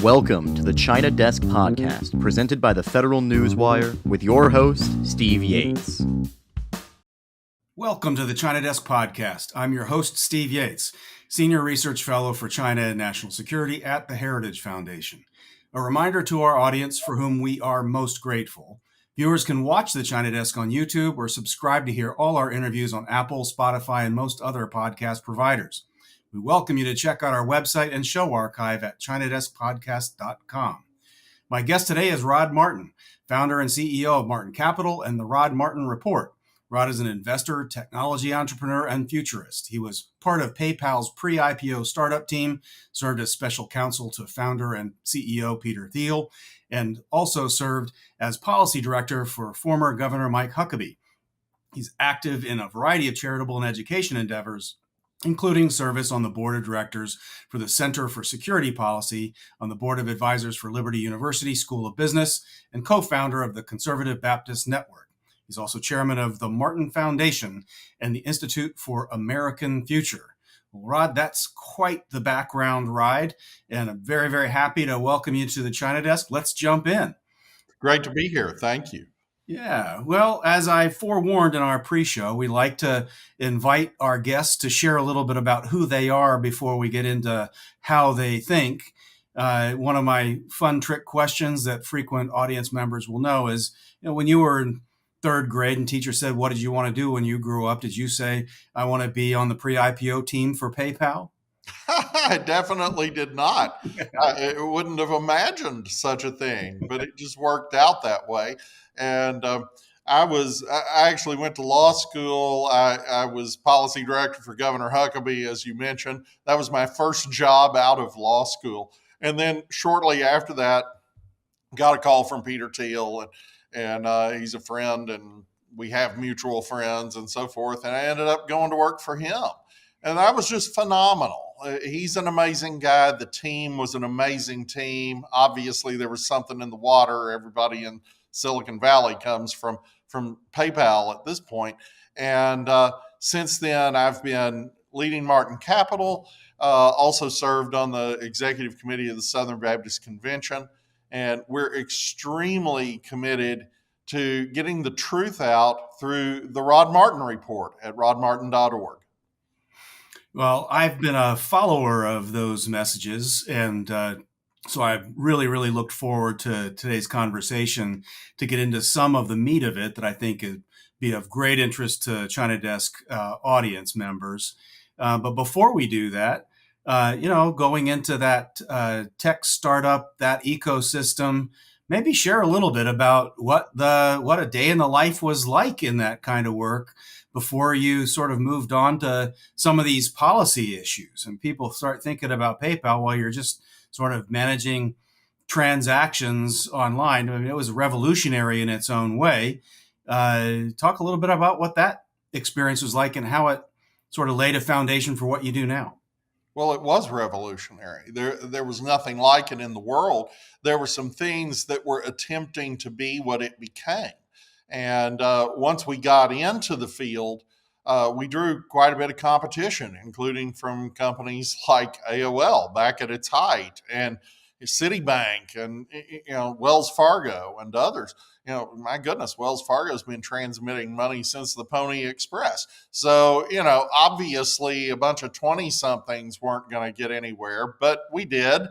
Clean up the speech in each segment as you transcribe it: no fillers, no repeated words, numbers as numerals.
Welcome to the China Desk Podcast, presented by the Federal Newswire, with your host, Steve Yates. Welcome to the China Desk Podcast. I'm your host, Steve Yates, Senior Research Fellow for China and National Security at the Heritage Foundation. A reminder to our audience for whom we are most grateful. Viewers can watch the China Desk on YouTube or subscribe to hear all our interviews on Apple, Spotify, and most other podcast providers. We welcome you to check out our website and show archive at ChinaDeskPodcast.com. My guest today is Rod Martin, founder and CEO of Martin Capital and the Rod Martin Report. Rod is an investor, technology entrepreneur, and futurist. He was part of PayPal's pre-IPO startup team, served as special counsel to founder and CEO Peter Thiel, and also served as policy director for former Governor Mike Huckabee. He's active in a variety of charitable and education endeavors, including service on the board of directors for the Center for Security Policy, on the board of advisors for Liberty University School of Business, and co-founder of the Conservative Baptist Network. He's also chairman of the Martin Foundation and the Institute for American Future. Well, Rod, that's quite the background ride, and I'm very, very happy to welcome you to the China Desk. Let's jump in. Great to be here. Thank you. Yeah, well, as I forewarned in our pre-show, we like to invite our guests to share a little bit about who they are before we get into how they think. One of my fun trick questions that frequent audience members will know is, when you were in third grade and teacher said, "What did you want to do when you grew up?" Did you say, "I want to be on the pre-IPO team for PayPal"? I definitely did not. I wouldn't have imagined such a thing, but it just worked out that way. And I actually went to law school. I was policy director for Governor Huckabee, as you mentioned. That was my first job out of law school. And then shortly after that, got a call from Peter Thiel, and he's a friend, and we have mutual friends and so forth. And I ended up going to work for him. And that was just phenomenal. He's an amazing guy. The team was an amazing team. Obviously, there was something in the water. Everybody in Silicon Valley comes from PayPal at this point. And since then, I've been leading Martin Capital, also served on the executive committee of the Southern Baptist Convention. And we're extremely committed to getting the truth out through the Rod Martin Report at rodmartin.org. Well, I've been a follower of those messages, and so I've really, really looked forward to today's conversation to get into some of the meat of it that I think would be of great interest to China Desk audience members. But before we do that, going into that tech startup, that ecosystem, maybe share a little bit about what a day in the life was like in that kind of work before you sort of moved on to some of these policy issues and people start thinking about PayPal while you're just sort of managing transactions online. I mean, it was revolutionary in its own way. Talk a little bit about what that experience was like and how it sort of laid a foundation for what you do now. Well, it was revolutionary. There was nothing like it in the world. There were some things that were attempting to be what it became. And once we got into the field, we drew quite a bit of competition, including from companies like AOL back at its height, and Citibank, and Wells Fargo, and others. My goodness, Wells Fargo's been transmitting money since the Pony Express. So, obviously a bunch of 20-somethings weren't going to get anywhere, but we did.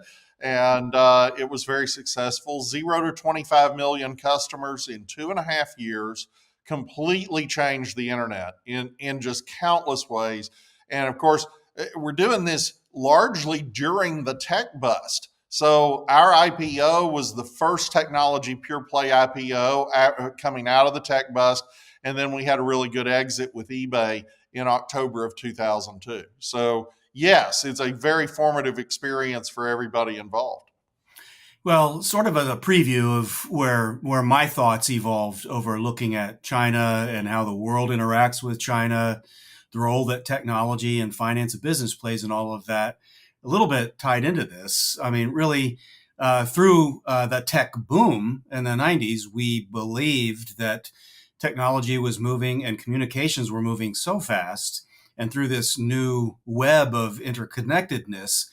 And it was very successful. 0 to 25 million customers in 2.5 years, completely changed the internet in just countless ways. And of course, we're doing this largely during the tech bust. So our IPO was the first technology pure play IPO coming out of the tech bust. And then we had a really good exit with eBay in October of 2002. So yes, it's a very formative experience for everybody involved. Well, sort of as a preview of where my thoughts evolved over looking at China and how the world interacts with China, the role that technology and finance and business plays in all of that, a little bit tied into this. I mean, really, through the tech boom in the 90s, we believed that technology was moving and communications were moving so fast, and through this new web of interconnectedness,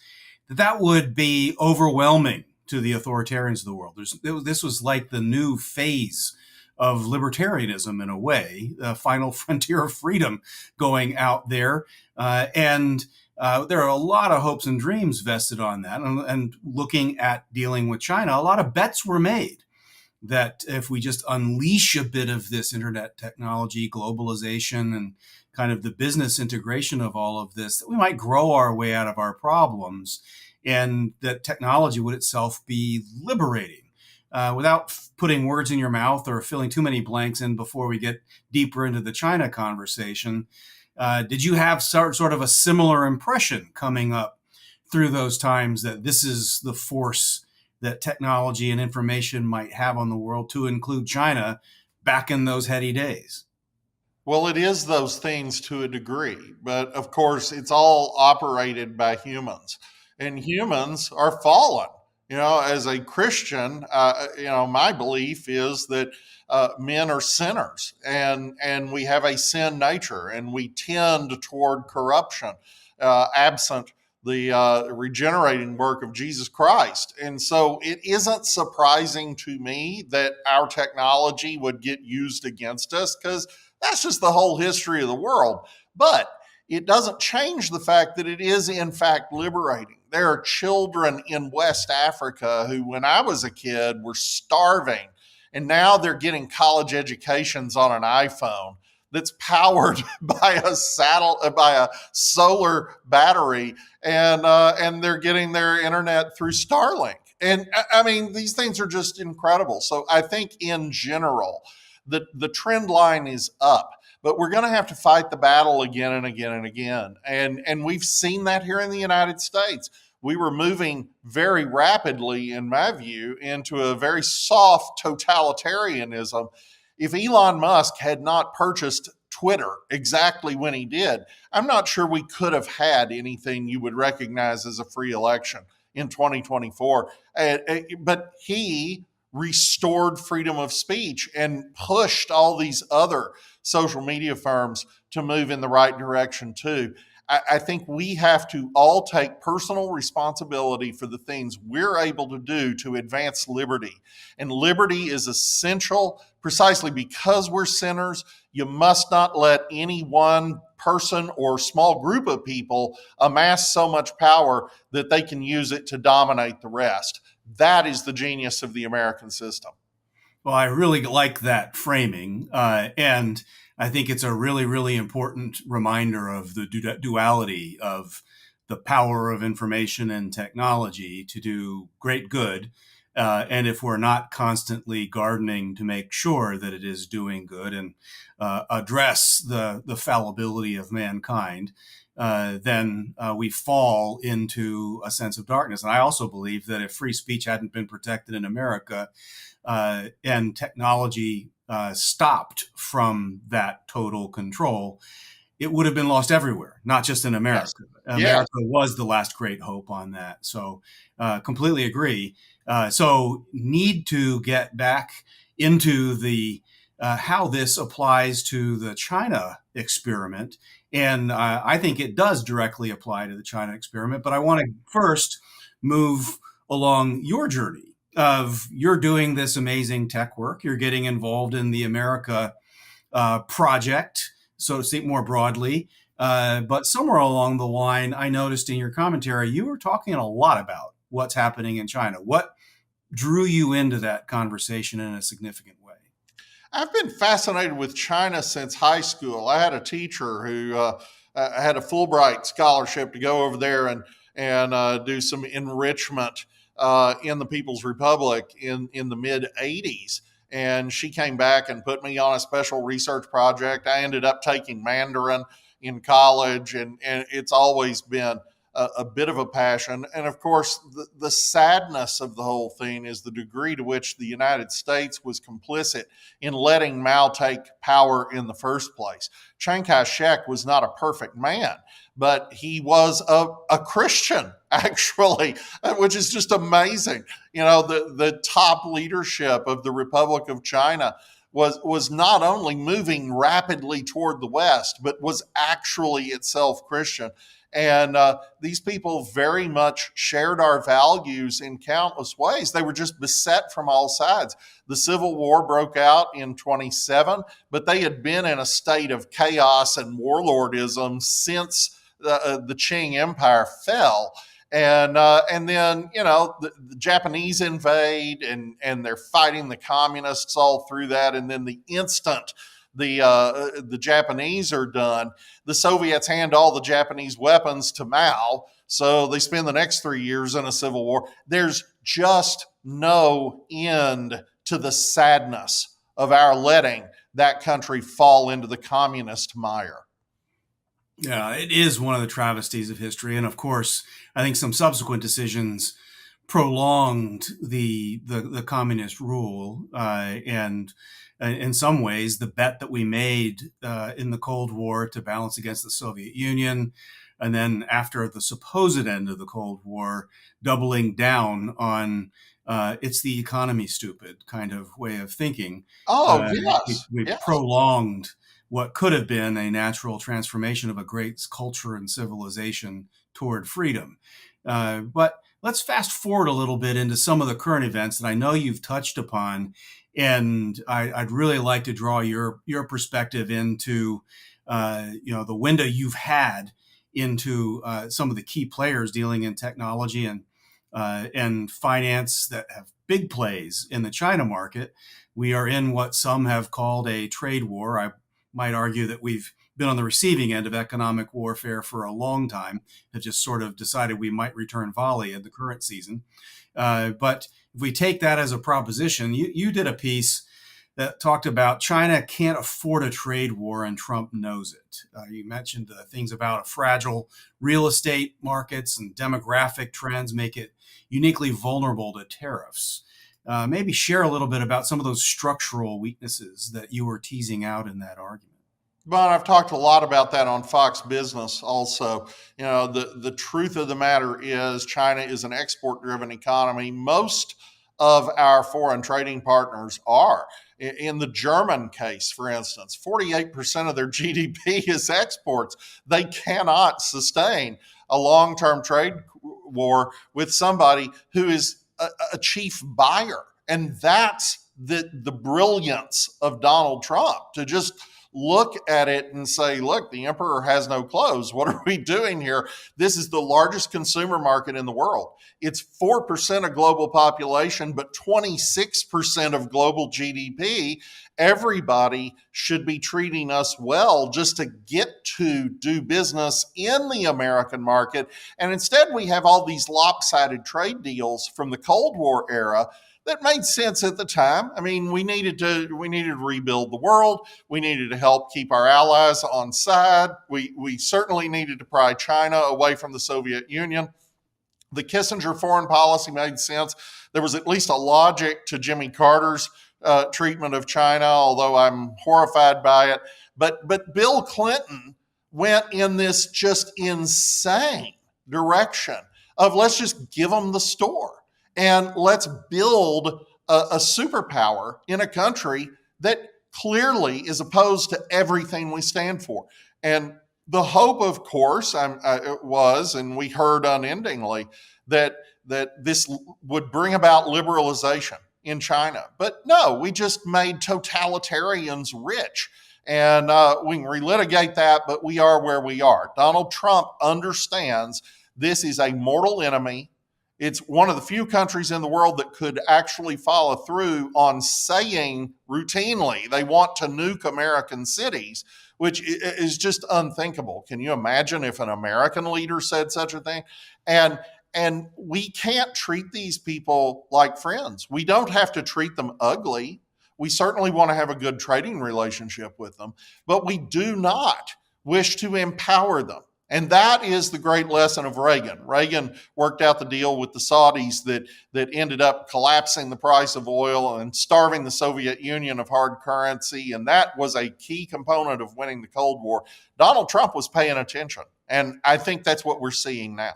that would be overwhelming to the authoritarians of the world. This was like the new phase of libertarianism in a way, the final frontier of freedom going out there. And there are a lot of hopes and dreams vested on that. And looking at dealing with China, a lot of bets were made that if we just unleash a bit of this internet technology, globalization, and kind of the business integration of all of this, that we might grow our way out of our problems, and that technology would itself be liberating. Without putting words in your mouth or filling too many blanks in before we get deeper into the China conversation, did you have sort of a similar impression coming up through those times that this is the force that technology and information might have on the world, to include China, back in those heady days? Well, it is those things to a degree, but of course, it's all operated by humans, and humans are fallen. As a Christian, my belief is that men are sinners, and we have a sin nature, and we tend toward corruption, absent the regenerating work of Jesus Christ. And so it isn't surprising to me that our technology would get used against us, because that's just the whole history of the world. But it doesn't change the fact that it is, in fact, liberating. There are children in West Africa who, when I was a kid, were starving, and now they're getting college educations on an iPhone that's powered by a solar battery, and they're getting their internet through Starlink. And I mean, these things are just incredible. So I think in general, the trend line is up, but we're going to have to fight the battle again and again and again. And we've seen that here in the United States. We were moving very rapidly, in my view, into a very soft totalitarianism. If Elon Musk had not purchased Twitter exactly when he did, I'm not sure we could have had anything you would recognize as a free election in 2024. But he restored freedom of speech and pushed all these other social media firms to move in the right direction too. I think we have to all take personal responsibility for the things we're able to do to advance liberty. And liberty is essential precisely because we're sinners. You must not let any one person or small group of people amass so much power that they can use it to dominate the rest. That is the genius of the American system. Well, I really like that framing. And I think it's a really, really important reminder of the duality of the power of information and technology to do great good. And if we're not constantly gardening to make sure that it is doing good and address the fallibility of mankind, then we fall into a sense of darkness. And I also believe that if free speech hadn't been protected in America, and technology stopped from that total control, it would have been lost everywhere, not just in America. Yes. America was the last great hope on that. So completely agree. So need to get back into the how this applies to the China experiment. And I think it does directly apply to the China experiment. But I want to first move along your journey of you're doing this amazing tech work. You're getting involved in the America project, so to speak, more broadly. But somewhere along the line, I noticed in your commentary, you were talking a lot about what's happening in China. What drew you into that conversation in a significant way? I've been fascinated with China since high school. I had a teacher who had a Fulbright scholarship to go over there and do some enrichment in the People's Republic in the mid 80s. And she came back and put me on a special research project. I ended up taking Mandarin in college, and it's always been a bit of a passion. And of course, the sadness of the whole thing is the degree to which the United States was complicit in letting Mao take power in the first place. Chiang Kai-shek was not a perfect man, but he was a Christian, actually, which is just amazing. The top leadership of the Republic of China was not only moving rapidly toward the West, but was actually itself Christian. And these people very much shared our values in countless ways. They were just beset from all sides. The Civil War broke out in 27, but they had been in a state of chaos and warlordism since the Qing Empire fell. And then, the Japanese invade and they're fighting the communists all through that. And then the instant the Japanese are done, the Soviets hand all the Japanese weapons to Mao. So they spend the next 3 years in a civil war. There's just no end to the sadness of our letting that country fall into the communist mire. Yeah, it is one of the travesties of history. And of course, I think some subsequent decisions prolonged the communist rule. And in some ways, the bet that we made in the Cold War to balance against the Soviet Union, and then after the supposed end of the Cold War, doubling down on it's the economy stupid kind of way of thinking. Yes. We Yes. prolonged what could have been a natural transformation of a great culture and civilization toward freedom. But let's fast forward a little bit into some of the current events that I know you've touched upon. And I'd really like to draw your perspective into, the window you've had into some of the key players dealing in technology and finance that have big plays in the China market. We are in what some have called a trade war. I might argue that we've been on the receiving end of economic warfare for a long time, have just sort of decided we might return volley in the current season. But if we take that as a proposition, you did a piece that talked about China can't afford a trade war and Trump knows it. You mentioned things about fragile real estate markets and demographic trends make it uniquely vulnerable to tariffs. Maybe share a little bit about some of those structural weaknesses that you were teasing out in that argument. But I've talked a lot about that on Fox Business also. The truth of the matter is China is an export-driven economy. Most of our foreign trading partners are. In the German case, for instance, 48% of their GDP is exports. They cannot sustain a long-term trade war with somebody who is a chief buyer. And that's the brilliance of Donald Trump, to just look at it and say, look, the emperor has no clothes. What are we doing here? This is the largest consumer market in the world. It's 4% of global population, but 26% of global GDP. Everybody should be treating us well just to get to do business in the American market. And instead, we have all these lopsided trade deals from the Cold War era that made sense at the time. I mean, we needed to rebuild the world. We needed to help keep our allies on side. We certainly needed to pry China away from the Soviet Union. The Kissinger foreign policy made sense. There was at least a logic to Jimmy Carter's treatment of China, although I'm horrified by it. But Bill Clinton went in this just insane direction of let's just give them the store. And let's build a superpower in a country that clearly is opposed to everything we stand for. And the hope, of course, was, and we heard unendingly, that this would bring about liberalization in China. But no, we just made totalitarians rich. And we can relitigate that, but we are where we are. Donald Trump understands this is a mortal enemy. It's one of the few countries in the world that could actually follow through on saying routinely they want to nuke American cities, which is just unthinkable. Can you imagine if an American leader said such a thing? And we can't treat these people like friends. We don't have to treat them ugly. We certainly want to have a good trading relationship with them, but we do not wish to empower them. And that is the great lesson of Reagan. Reagan worked out the deal with the Saudis that ended up collapsing the price of oil and starving the Soviet Union of hard currency. And that was a key component of winning the Cold War. Donald Trump was paying attention. And I think that's what we're seeing now.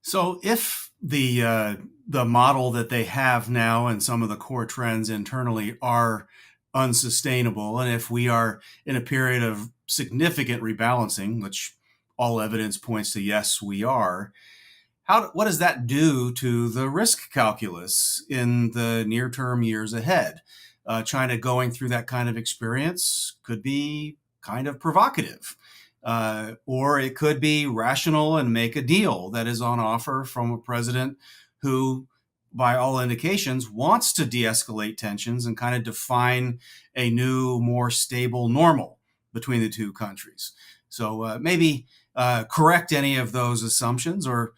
So if the model that they have now and some of the core trends internally are unsustainable, and if we are in a period of significant rebalancing, which all evidence points to yes, we are. What does that do to the risk calculus in the near-term years ahead? China going through that kind of experience could be kind of provocative, or it could be rational and make a deal that is on offer from a president who, by all indications, wants to de-escalate tensions and kind of define a new, more stable normal between the two countries. So maybe correct any of those assumptions, or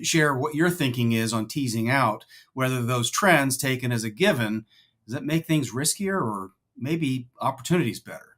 share what your thinking is on teasing out whether those trends taken as a given, does that make things riskier or maybe opportunities better?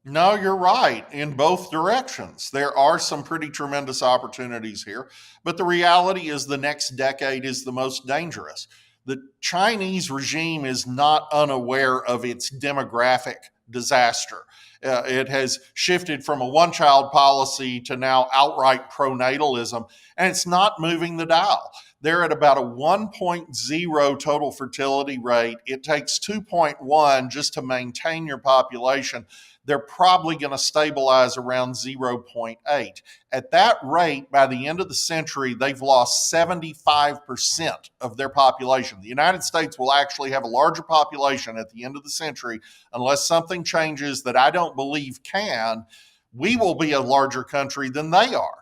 No, you're right in both directions. There are some pretty tremendous opportunities here, but the reality is the next decade is the most dangerous. The Chinese regime is not unaware of its demographic disaster. It has shifted from a one-child policy to now outright pronatalism, and it's not moving the dial. They're at about a 1.0 total fertility rate. It takes 2.1 just to maintain your population. They're probably going to stabilize around 0.8. At that rate, by the end of the century, they've lost 75% of their population. The United States will actually have a larger population at the end of the century, unless something changes that I don't believe can. We will be a larger country than they are,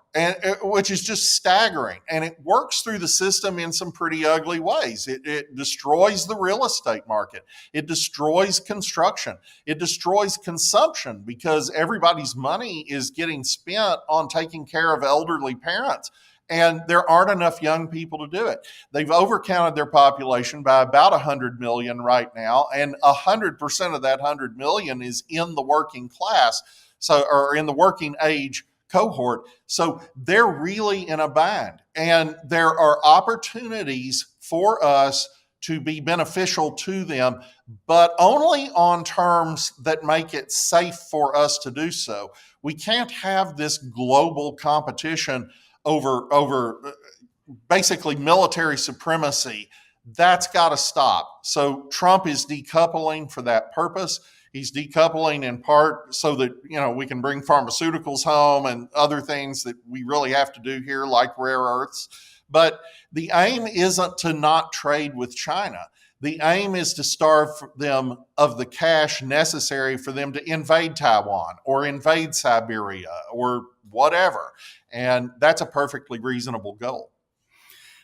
which is just staggering. And it works through the system in some pretty ugly ways. It destroys the real estate market. It destroys construction. It destroys consumption because everybody's money is getting spent on taking care of elderly parents. And there aren't enough young people to do it. They've overcounted their population by about 100 million right now, and 100% of that 100 million is in the working class, or in the working age cohort. So they're really in a bind. And there are opportunities for us to be beneficial to them, but only on terms that make it safe for us to do so. We can't have this global competition over basically military supremacy. That's got to stop. So Trump is decoupling for that purpose. He's decoupling in part so that, we can bring pharmaceuticals home and other things that we really have to do here, like rare earths. But the aim isn't to not trade with China. The aim is to starve them of the cash necessary for them to invade Taiwan or invade Siberia or whatever. And that's a perfectly reasonable goal.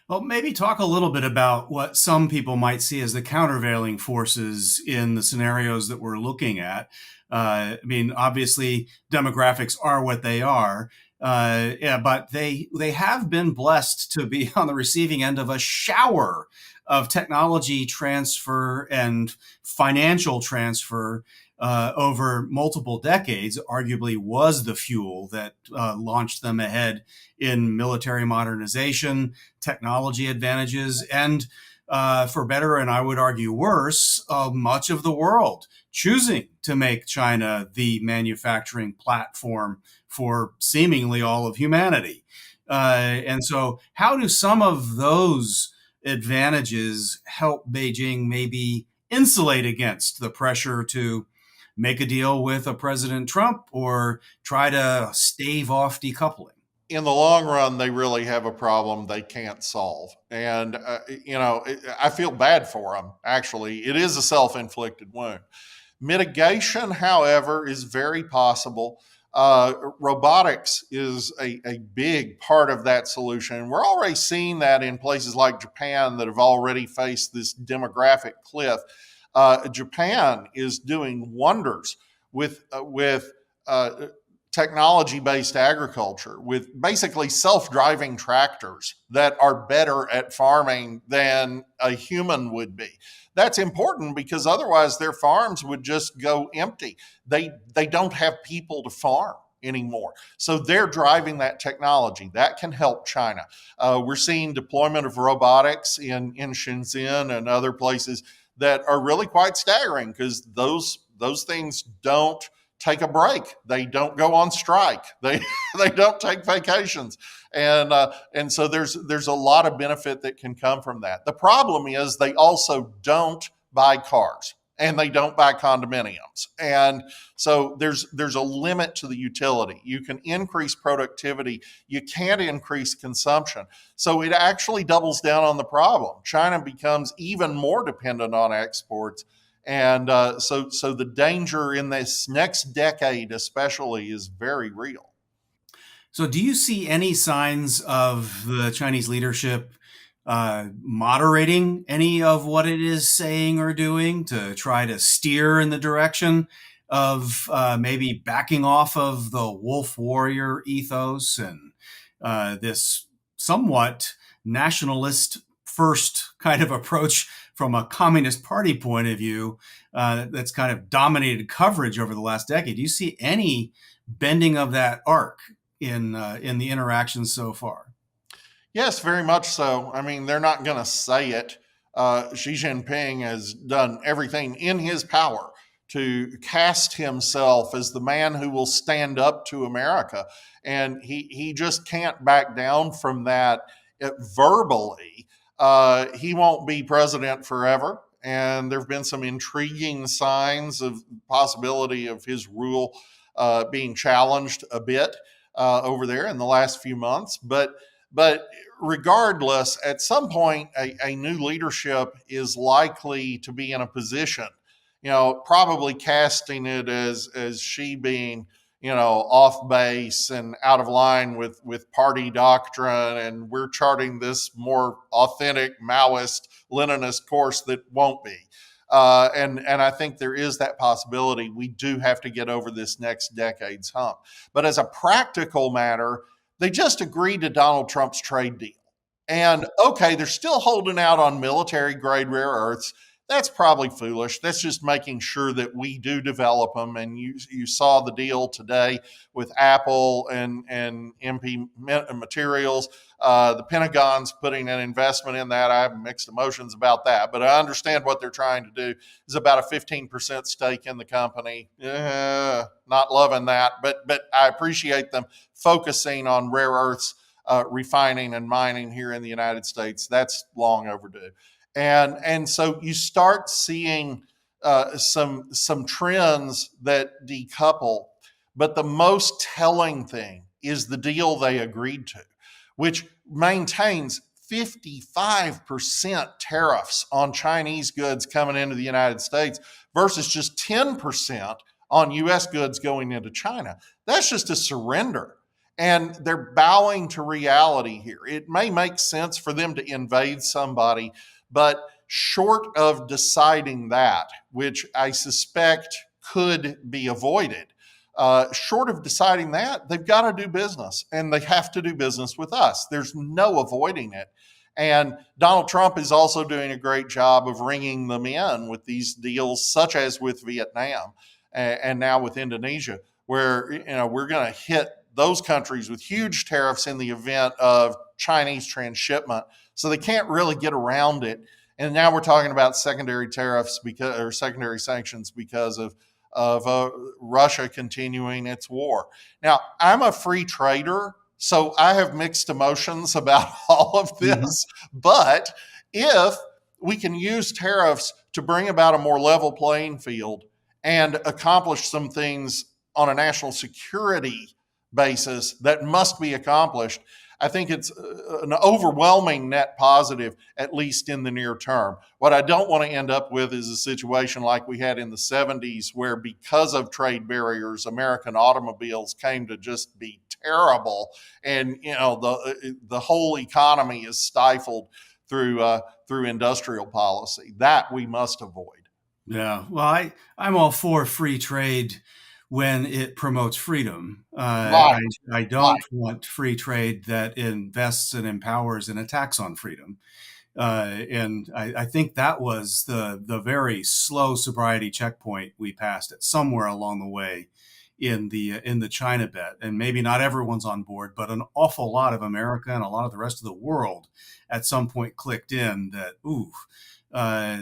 Well, maybe talk a little bit about what some people might see as the countervailing forces in the scenarios that we're looking at. Obviously, demographics are what they are, but they have been blessed to be on the receiving end of a shower of technology transfer and financial transfer over multiple decades. Arguably was the fuel that launched them ahead in military modernization, technology advantages, and for better and I would argue worse, much of the world choosing to make China the manufacturing platform for seemingly all of humanity. And so how do some of those advantages help Beijing maybe insulate against the pressure to make a deal with a President Trump or try to stave off decoupling? In the long run, they really have a problem they can't solve. And, I feel bad for them, actually. It is a self-inflicted wound. Mitigation, however, is very possible. Robotics is a big part of that solution. We're already seeing that in places like Japan that have already faced this demographic cliff. Japan is doing wonders with technology-based agriculture, with basically self-driving tractors that are better at farming than a human would be. That's important because otherwise their farms would just go empty. They don't have people to farm anymore. So they're driving that technology. That can help China. We're seeing deployment of robotics in Shenzhen and other places that are really quite staggering because those things don't take a break. They don't go on strike. They don't take vacations. And so there's a lot of benefit that can come from that. The problem is they also don't buy cars. and they don't buy condominiums. And so there's a limit to the utility. You can increase productivity, you can't increase consumption. So it actually doubles down on the problem. China becomes even more dependent on exports. And so the danger in this next decade, especially, is very real. So, do you see any signs of the Chinese leadership moderating any of what it is saying or doing to try to steer in the direction of maybe backing off of the wolf warrior ethos and this somewhat nationalist first kind of approach from a Communist Party point of view that's kind of dominated coverage over the last decade? Do you see any bending of that arc in the interactions so far? Yes, very much so. I mean, they're not going to say it. Xi Jinping has done everything in his power to cast himself as the man who will stand up to America. And he just can't back down from that verbally. He won't be president forever. And there have been some intriguing signs of possibility of his rule being challenged a bit over there in the last few months. But regardless, at some point, a new leadership is likely to be in a position, probably casting it as Xi being, off base and out of line with party doctrine, and we're charting this more authentic Maoist Leninist course that won't be. And I think there is that possibility. We do have to get over this next decade's hump. But as a practical matter, they just agreed to Donald Trump's trade deal. And okay, they're still holding out on military grade rare earths. That's probably foolish. That's just making sure that we do develop them. And you saw the deal today with Apple and MP Materials. The Pentagon's putting an investment in that. I have mixed emotions about that, but I understand what they're trying to do is about a 15% stake in the company. Not loving that, but I appreciate them focusing on rare earths refining and mining here in the United States. That's long overdue. And so you start seeing some trends that decouple, but the most telling thing is the deal they agreed to, which maintains 55% tariffs on Chinese goods coming into the United States versus just 10% on U.S. goods going into China. That's just a surrender. And they're bowing to reality here. It may make sense for them to invade somebody, but short of deciding that, which I suspect could be avoided, short of deciding that, they've got to do business, and they have to do business with us. There's no avoiding it. And Donald Trump is also doing a great job of ringing them in with these deals, such as with Vietnam and now with Indonesia, where we're going to hit those countries with huge tariffs in the event of Chinese transshipment. So they can't really get around it. And now we're talking about secondary tariffs or secondary sanctions because of Russia continuing its war. Now, I'm a free trader, so I have mixed emotions about all of this. Mm-hmm. But if we can use tariffs to bring about a more level playing field and accomplish some things on a national security basis that must be accomplished, I think it's an overwhelming net positive, at least in the near term. What I don't want to end up with is a situation like we had in the 70s, where because of trade barriers, American automobiles came to just be terrible, and the whole economy is stifled through industrial policy. That we must avoid. Yeah, well, I'm all for free trade when it promotes freedom. Right. I don't want free trade that invests and empowers in attacks on freedom. And I think that was the very slow sobriety checkpoint we passed at somewhere along the way in the China bet. And maybe not everyone's on board, but an awful lot of America and a lot of the rest of the world at some point clicked in that,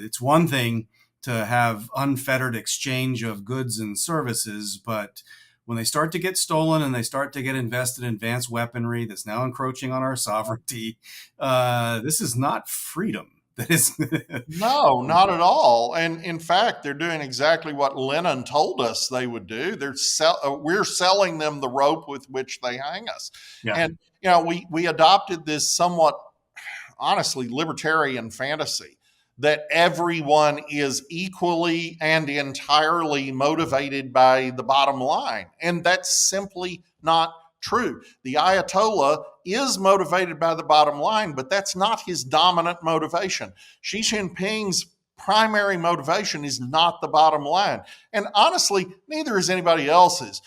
it's one thing to have unfettered exchange of goods and services, but when they start to get stolen and they start to get invested in advanced weaponry that's now encroaching on our sovereignty, this is not freedom That is, No, not at all. And in fact, they're doing exactly what Lenin told us they would do. We're selling them the rope with which they hang us. yeah, And we adopted this somewhat honestly libertarian fantasy that everyone is equally and entirely motivated by the bottom line. And that's simply not true. The Ayatollah is motivated by the bottom line, but that's not his dominant motivation. Xi Jinping's primary motivation is not the bottom line. And honestly, neither is anybody else's.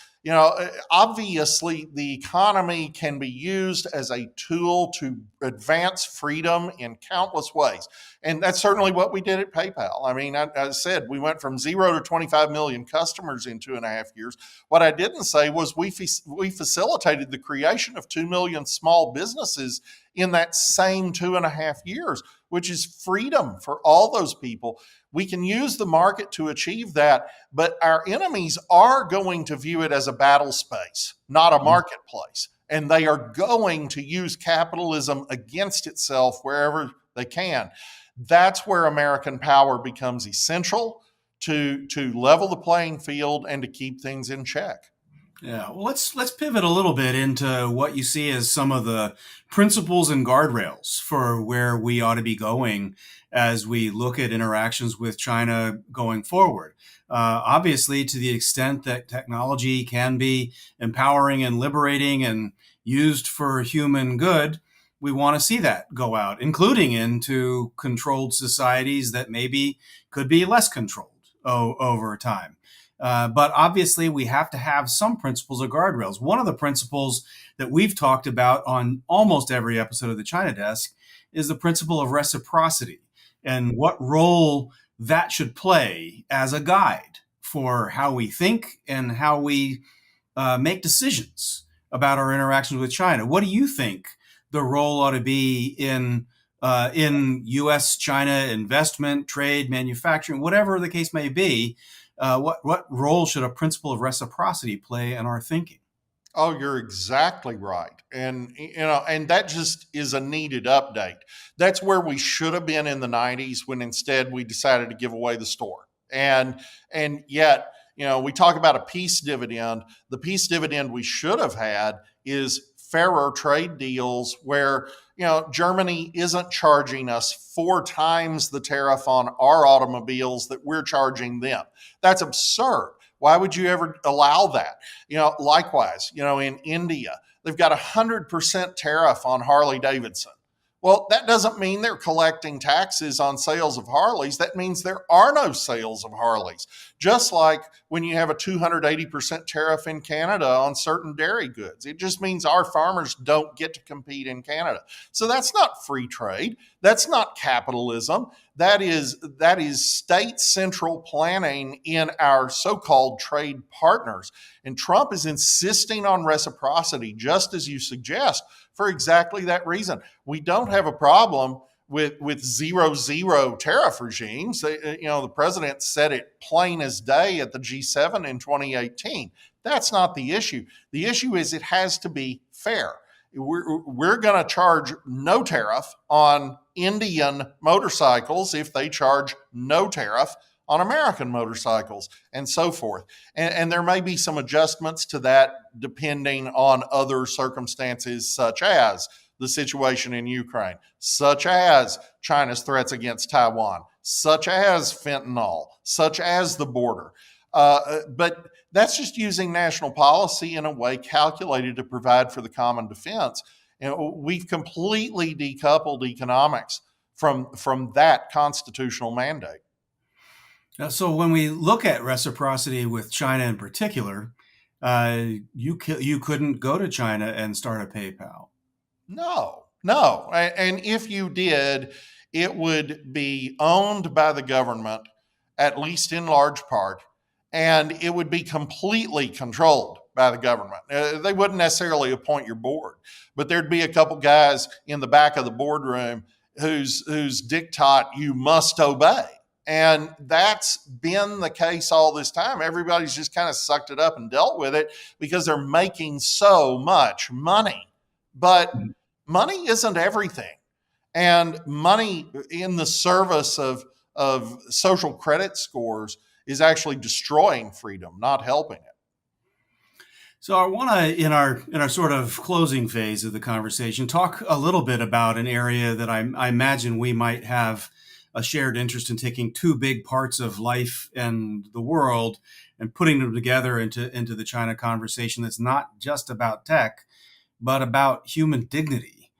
Obviously, the economy can be used as a tool to advance freedom in countless ways. And that's certainly what we did at PayPal. I mean, I said we went from 0 to 25 million customers in 2.5 years. What I didn't say was we facilitated the creation of 2 million small businesses in that same 2.5 years, which is freedom for all those people. We can use the market to achieve that, but our enemies are going to view it as a battle space, not a marketplace. And they are going to use capitalism against itself wherever they can. That's where American power becomes essential to level the playing field and to keep things in check. Yeah, well, let's pivot a little bit into what you see as some of the principles and guardrails for where we ought to be going as we look at interactions with China going forward. Obviously, to the extent that technology can be empowering and liberating and used for human good, we want to see that go out, including into controlled societies that maybe could be less controlled over time. But obviously, we have to have some principles or guardrails. One of the principles that we've talked about on almost every episode of the China Desk is the principle of reciprocity and what role that should play as a guide for how we think and how we make decisions about our interactions with China. What do you think the role ought to be in U.S.-China investment, trade, manufacturing, whatever the case may be? What role should a principle of reciprocity play in our thinking? Oh, you're exactly right. And that just is a needed update. That's where we should have been in the 90s when instead we decided to give away the store. And yet, we talk about a peace dividend. The peace dividend we should have had is fairer trade deals where, Germany isn't charging us 4 times the tariff on our automobiles that we're charging them. That's absurd. Why would you ever allow that? Likewise, in India, they've got 100% tariff on Harley Davidson. Well, that doesn't mean they're collecting taxes on sales of Harleys. That means there are no sales of Harleys. Just like when you have a 280% tariff in Canada on certain dairy goods. It just means our farmers don't get to compete in Canada. So that's not free trade. That's not capitalism. That is state central planning in our so-called trade partners. And Trump is insisting on reciprocity, just as you suggest, for exactly that reason. We don't have a problem with 0-0 tariff regimes. The president said it plain as day at the G7 in 2018. That's not the issue. The issue is it has to be fair. We're going to charge no tariff on Indian motorcycles if they charge no tariff on American motorcycles and so forth. And there may be some adjustments to that depending on other circumstances, such as the situation in Ukraine, such as China's threats against Taiwan, such as fentanyl, such as the border. But that's just using national policy in a way calculated to provide for the common defense. And we've completely decoupled economics from that constitutional mandate. So when we look at reciprocity with China in particular, you couldn't go to China and start a PayPal. No. And if you did, it would be owned by the government, at least in large part, and it would be completely controlled by the government. They wouldn't necessarily appoint your board, but there'd be a couple guys in the back of the boardroom whose diktat you must obey. And that's been the case all this time. Everybody's just kind of sucked it up and dealt with it because they're making so much money. But money isn't everything. And money in the service of social credit scores is actually destroying freedom, not helping it. So I want to, in our sort of closing phase of the conversation, talk a little bit about an area that I imagine we might have a shared interest in, taking two big parts of life and the world and putting them together into the China conversation that's not just about tech, but about human dignity.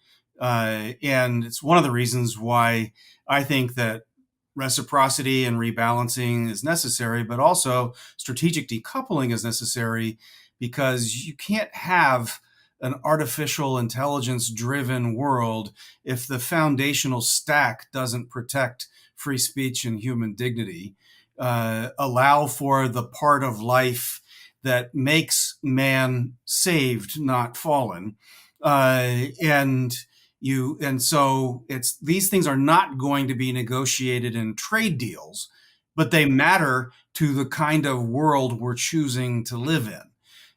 And it's one of the reasons why I think that reciprocity and rebalancing is necessary, but also strategic decoupling is necessary, because you can't have an artificial intelligence driven world if the foundational stack doesn't protect free speech and human dignity, allow for the part of life that makes man saved, not fallen. And so it's, these things are not going to be negotiated in trade deals, but they matter to the kind of world we're choosing to live in.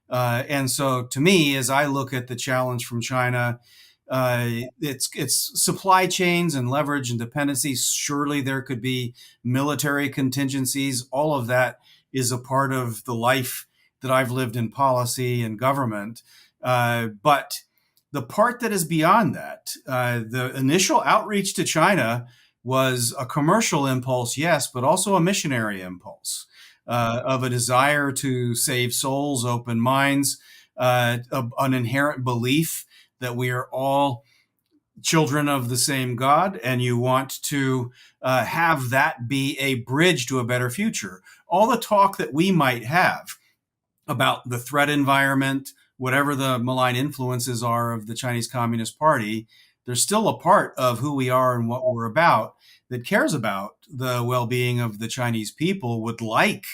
And so to me, as I look at the challenge from China, it's supply chains and leverage and dependencies. Surely there could be military contingencies. All of that is a part of the life that I've lived in policy and government. But the part that is beyond that, the initial outreach to China was a commercial impulse, yes, but also a missionary impulse, of a desire to save souls, open minds, an inherent belief that we are all children of the same God, and you want to have that be a bridge to a better future. All the talk that we might have about the threat environment, whatever the malign influences are of the Chinese Communist Party, there's still a part of who we are and what we're about that cares about the well-being of the Chinese people, would like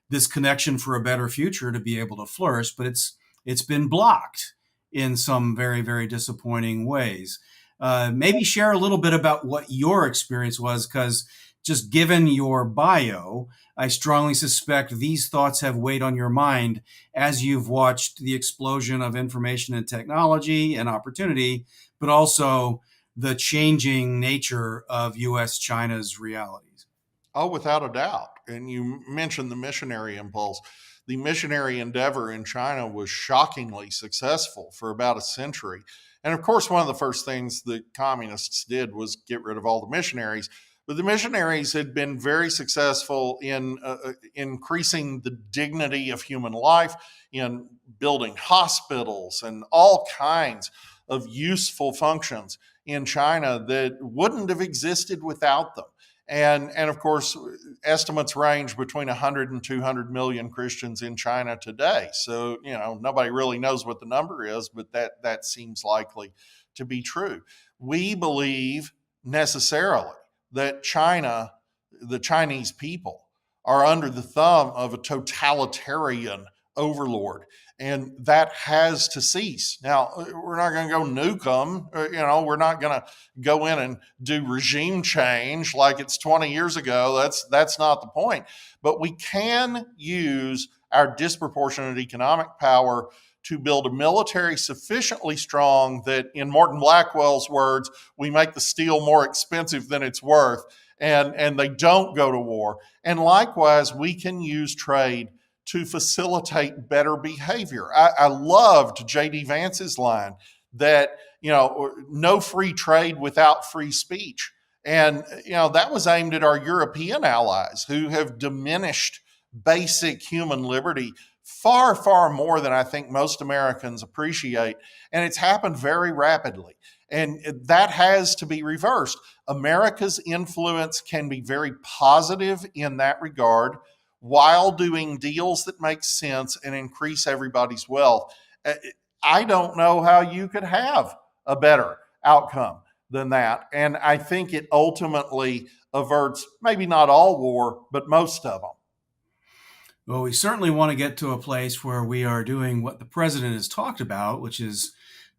this connection for a better future to be able to flourish, but it's been blocked in some very, very disappointing ways. Maybe share a little bit about what your experience was, because just given your bio, I strongly suspect these thoughts have weighed on your mind as you've watched the explosion of information and technology and opportunity, but also the changing nature of U.S.-China's realities. Oh, without a doubt. And you mentioned the missionary impulse. The missionary endeavor in China was shockingly successful for about a century. And of course, one of the first things the communists did was get rid of all the missionaries. But the missionaries had been very successful in increasing the dignity of human life, in building hospitals and all kinds of useful functions in China that wouldn't have existed without them. And of course, estimates range between 100 and 200 million Christians in China today. So, nobody really knows what the number is, but that seems likely to be true. We believe necessarily that China, the Chinese people, are under the thumb of a totalitarian overlord, and that has to cease. Now, we're not going to go nuke them. We're not going to go in and do regime change like it's 20 years ago. That's not the point. But we can use our disproportionate economic power to build a military sufficiently strong that, in Morton Blackwell's words, we make the steel more expensive than it's worth, and they don't go to war. And likewise, we can use trade to facilitate better behavior. I loved J.D. Vance's line that, no free trade without free speech. And, that was aimed at our European allies, who have diminished basic human liberty far, far more than I think most Americans appreciate. And it's happened very rapidly. And that has to be reversed. America's influence can be very positive in that regard, while doing deals that make sense and increase everybody's wealth. I don't know how you could have a better outcome than that. And I think it ultimately averts maybe not all war, but most of them. Well, we certainly want to get to a place where we are doing what the president has talked about, which is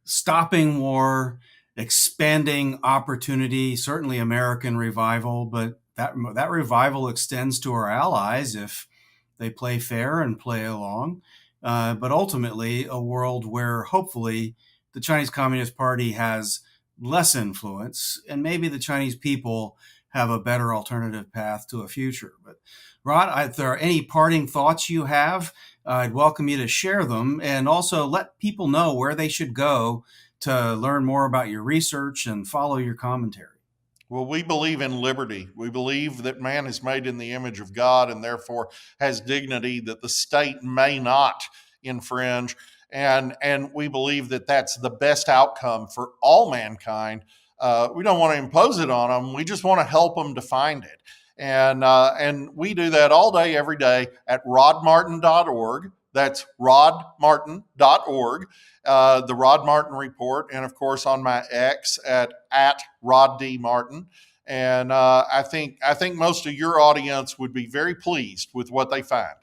stopping war, expanding opportunity, certainly American revival, but that revival extends to our allies if they play fair and play along. But ultimately, a world where hopefully the Chinese Communist Party has less influence, and maybe the Chinese people have a better alternative path to a future. But Rod, if there are any parting thoughts you have, I'd welcome you to share them, and also let people know where they should go to learn more about your research and follow your commentary. Well, we believe in liberty. We believe that man is made in the image of God and therefore has dignity that the state may not infringe. And we believe that that's the best outcome for all mankind. We don't want to impose it on them. We just want to help them to find it. And we do that all day, every day at rodmartin.org. That's rodmartin.org, the Rod Martin Report, and of course on my X at Rod D. Martin. And I think most of your audience would be very pleased with what they find.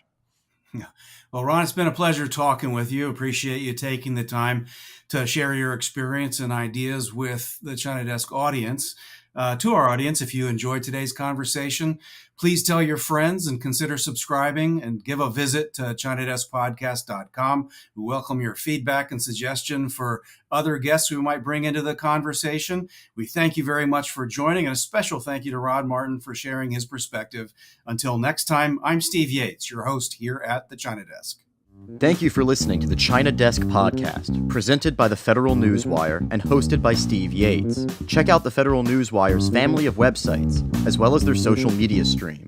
Yeah. Well, Ron, it's been a pleasure talking with you. Appreciate you taking the time to share your experience and ideas with the China Desk audience. To our audience, if you enjoyed today's conversation, please tell your friends and consider subscribing and give a visit to ChinaDeskPodcast.com. We welcome your feedback and suggestion for other guests we might bring into the conversation. We thank you very much for joining, and a special thank you to Rod Martin for sharing his perspective. Until next time, I'm Steve Yates, your host here at the China Desk. Thank you for listening to the China Desk Podcast, presented by the Federal Newswire and hosted by Steve Yates. Check out the Federal Newswire's family of websites, as well as their social media stream.